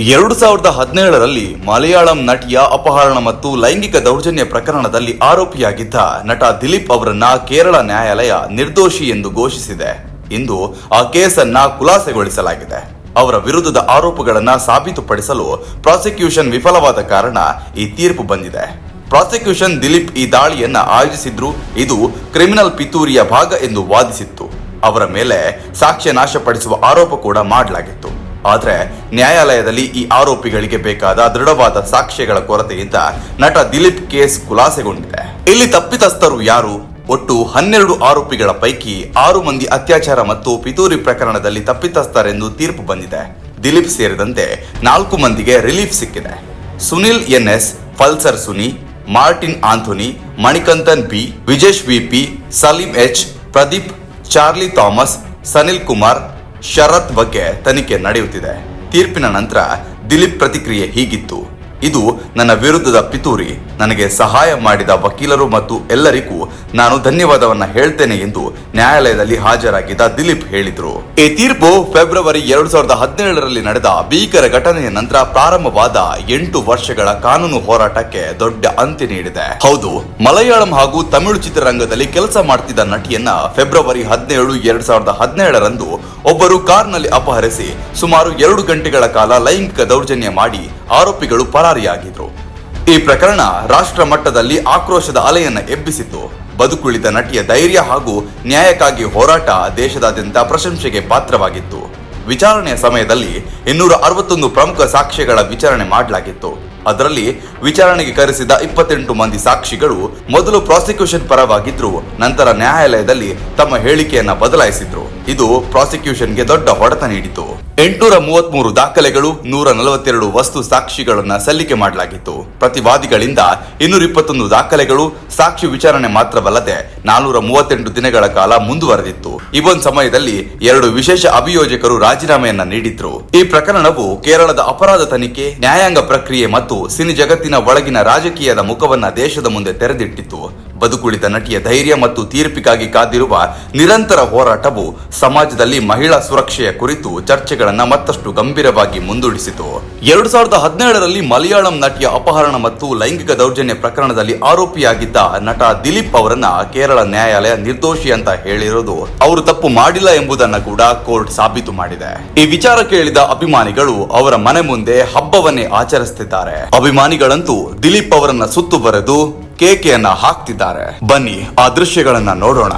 2017ರಲ್ಲಿ ಮಲಯಾಳಂ ನಟಿಯ ಅಪಹರಣ ಮತ್ತು ಲೈಂಗಿಕ ದೌರ್ಜನ್ಯ ಪ್ರಕರಣದಲ್ಲಿ ಆರೋಪಿಯಾಗಿದ್ದ ನಟ ದಿಲೀಪ್ ಅವರನ್ನ ಕೇರಳ ನ್ಯಾಯಾಲಯ ನಿರ್ದೋಷಿ ಎಂದು ಘೋಷಿಸಿದೆ. ಇಂದು ಆ ಕೇಸನ್ನ ಖುಲಾಸೆಗೊಳಿಸಲಾಗಿದೆ. ಅವರ ವಿರುದ್ಧದ ಆರೋಪಗಳನ್ನು ಸಾಬೀತುಪಡಿಸಲು ಪ್ರಾಸಿಕ್ಯೂಷನ್ ವಿಫಲವಾದ ಕಾರಣ ಈ ತೀರ್ಪು ಬಂದಿದೆ. ಪ್ರಾಸಿಕ್ಯೂಷನ್ ದಿಲೀಪ್ ಈ ದಾಳಿಯನ್ನ ಆಯೋಜಿಸಿದ್ರು, ಇದು ಕ್ರಿಮಿನಲ್ ಪಿತೂರಿಯ ಭಾಗ ಎಂದು ವಾದಿಸಿತ್ತು. ಅವರ ಮೇಲೆ ಸಾಕ್ಷ್ಯ ನಾಶಪಡಿಸುವ ಆರೋಪ ಕೂಡ ಮಾಡಲಾಗಿತ್ತು. ಆದರೆ ನ್ಯಾಯಾಲಯದಲ್ಲಿ ಈ ಆರೋಪಿಗಳಿಗೆ ಬೇಕಾದ ದೃಢವಾದ ಸಾಕ್ಷ್ಯಗಳ ಕೊರತೆಯಿಂದ ನಟ ದಿಲೀಪ್ ಕೇಸ್ ಖುಲಾಸೆಗೊಂಡಿದೆ. ಇಲ್ಲಿ ತಪ್ಪಿತಸ್ಥರು ಯಾರು? ಒಟ್ಟು 12 ಆರೋಪಿಗಳ ಪೈಕಿ 6 ಮಂದಿ ಅತ್ಯಾಚಾರ ಮತ್ತು ಪಿತೂರಿ ಪ್ರಕರಣದಲ್ಲಿ ತಪ್ಪಿತಸ್ಥರೆಂದು ತೀರ್ಪು ಬಂದಿದೆ. ದಿಲೀಪ್ ಸೇರಿದಂತೆ 4 ಮಂದಿಗೆ ರಿಲೀಫ್ ಸಿಕ್ಕಿದೆ. Sunil NS, Pulsar Suni, Martin Anthony, Manikandan B, Vijesh VP, Salim H, Pradeep, Charlie Thomas, Sanil Kumar, Sharath ಬಗ್ಗೆ ತನಿಖೆ ನಡೆಯುತ್ತಿದೆ. ತೀರ್ಪಿನ ನಂತರ ದಿಲೀಪ್ ಪ್ರತಿಕ್ರಿಯೆ ಹೀಗಿತ್ತು: ಇದು ನನ್ನ ವಿರುದ್ಧದ ಪಿತೂರಿ. ನನಗೆ ಸಹಾಯ ಮಾಡಿದ ವಕೀಲರು ಮತ್ತು ಎಲ್ಲರಿಗೂ ನಾನು ಧನ್ಯವಾದವನ್ನ ಹೇಳ್ತೇನೆ ಎಂದು ನ್ಯಾಯಾಲಯದಲ್ಲಿ ಹಾಜರಾಗಿದ್ದ ದಿಲೀಪ್ ಹೇಳಿದ್ರು. ಈ ತೀರ್ಪು ಫೆಬ್ರವರಿ 2017ರಲ್ಲಿ ನಡೆದ ಭೀಕರ ಘಟನೆಯ ನಂತರ ಪ್ರಾರಂಭವಾದ 8 ವರ್ಷಗಳ ಕಾನೂನು ಹೋರಾಟಕ್ಕೆ ದೊಡ್ಡ ಅಂತ್ಯ ನೀಡಿದೆ. ಹೌದು, ಮಲಯಾಳಂ ಹಾಗೂ ತಮಿಳು ಚಿತ್ರರಂಗದಲ್ಲಿ ಕೆಲಸ ಮಾಡ್ತಿದ್ದ ನಟಿಯನ್ನ ಫೆಬ್ರವರಿ 17, 2017ರಂದು ಒಬ್ಬರು ಕಾರ್ನಲ್ಲಿ ಅಪಹರಿಸಿ ಸುಮಾರು 2 ಗಂಟೆಗಳ ಕಾಲ ಲೈಂಗಿಕ ದೌರ್ಜನ್ಯ ಮಾಡಿ ಆರೋಪಿಗಳು ಪರಾರಿಯಾಗಿದ್ರು. ಈ ಪ್ರಕರಣ ರಾಷ್ಟ್ರ ಮಟ್ಟದಲ್ಲಿ ಆಕ್ರೋಶದ ಅಲೆಯನ್ನ ಎಬ್ಬಿಸಿತ್ತು. ಬದುಕುಳಿದ ನಟಿಯ ಧೈರ್ಯ ಹಾಗೂ ನ್ಯಾಯಕ್ಕಾಗಿ ಹೋರಾಟ ದೇಶದಾದ್ಯಂತ ಪ್ರಶಂಸೆಗೆ ಪಾತ್ರವಾಗಿತ್ತು. ವಿಚಾರಣೆಯ ಸಮಯದಲ್ಲಿ 261 ಪ್ರಮುಖ ಸಾಕ್ಷ್ಯಗಳ ವಿಚಾರಣೆ ಮಾಡಲಾಗಿತ್ತು. ಅದರಲ್ಲಿ ವಿಚಾರಣೆಗೆ ಕರೆಸಿದ 28 ಮಂದಿ ಸಾಕ್ಷಿಗಳು ಮೊದಲು ಪ್ರಾಸಿಕ್ಯೂಷನ್ ಪರವಾಗಿದ್ರು, ನಂತರ ನ್ಯಾಯಾಲಯದಲ್ಲಿ ತಮ್ಮ ಹೇಳಿಕೆಯನ್ನ ಬದಲಾಯಿಸಿದ್ರು. ಇದು ಪ್ರಾಸಿಕ್ಯೂಷನ್ಗೆ ದೊಡ್ಡ ಹೊಡೆತ ನೀಡಿತು. 833 ದಾಖಲೆಗಳು, 142 ವಸ್ತು ಸಾಕ್ಷಿಗಳನ್ನ ಸಲ್ಲಿಕೆ ಮಾಡಲಾಗಿತ್ತು. ಪ್ರತಿವಾದಿಗಳಿಂದ 221 ದಾಖಲೆಗಳು. ಸಾಕ್ಷಿ ವಿಚಾರಣೆ ಮಾತ್ರವಲ್ಲದೆ 438 ದಿನಗಳ ಕಾಲ ಮುಂದುವರೆದಿತ್ತು. ಈ ಒಂದು ಸಮಯದಲ್ಲಿ 2 ವಿಶೇಷ ಅಭಿಯೋಜಕರು ರಾಜೀನಾಮೆಯನ್ನ ನೀಡಿದ್ರು. ಈ ಪ್ರಕರಣವು ಕೇರಳದ ಅಪರಾಧ ತನಿಖೆ, ನ್ಯಾಯಾಂಗ ಪ್ರಕ್ರಿಯೆ ಮತ್ತು ಸಿನಿ ಜಗತ್ತಿನ ಒಳಗಿನ ರಾಜಕೀಯದ ಮುಖವನ್ನ ದೇಶದ ಮುಂದೆ ತೆರೆದಿಟ್ಟಿತ್ತು. ಬದುಕುಳಿದ ನಟಿಯ ಧೈರ್ಯ ಮತ್ತು ತೀರ್ಪಿಗಾಗಿ ಕಾದಿರುವ ನಿರಂತರ ಹೋರಾಟವು ಸಮಾಜದಲ್ಲಿ ಮಹಿಳಾ ಸುರಕ್ಷೆಯ ಕುರಿತು ಚರ್ಚೆಗಳನ್ನ ಮತ್ತಷ್ಟು ಗಂಭೀರವಾಗಿ ಮುಂದೂಡಿಸಿತು. 2017ರಲ್ಲಿ ಮಲಯಾಳಂ ನಟಿಯ ಅಪಹರಣ ಮತ್ತು ಲೈಂಗಿಕ ದೌರ್ಜನ್ಯ ಪ್ರಕರಣದಲ್ಲಿ ಆರೋಪಿಯಾಗಿದ್ದ ನಟ ದಿಲೀಪ್ ಅವರನ್ನ ಕೇರಳ ನ್ಯಾಯಾಲಯ ನಿರ್ದೋಷಿ ಅಂತ ಹೇಳಿರೋದು ಅವರು ತಪ್ಪು ಮಾಡಿಲ್ಲ ಎಂಬುದನ್ನ ಕೂಡ ಕೋರ್ಟ್ ಸಾಬೀತು ಮಾಡಿದೆ. ಈ ವಿಚಾರ ಕೇಳಿದ ಅಭಿಮಾನಿಗಳು ಅವರ ಮನೆ ಮುಂದೆ ಹಬ್ಬವನ್ನೇ ಆಚರಿಸುತ್ತಿದ್ದಾರೆ. ಅಭಿಮಾನಿಗಳಂತೂ ದಿಲೀಪ್ ಅವರನ್ನ ಸುತ್ತು ಬರೆದು ಕೇಕೆಯನ್ನ ಹಾಕ್ತಿದ್ದಾರೆ. ಬನ್ನಿ ಆ ದೃಶ್ಯಗಳನ್ನ ನೋಡೋಣ.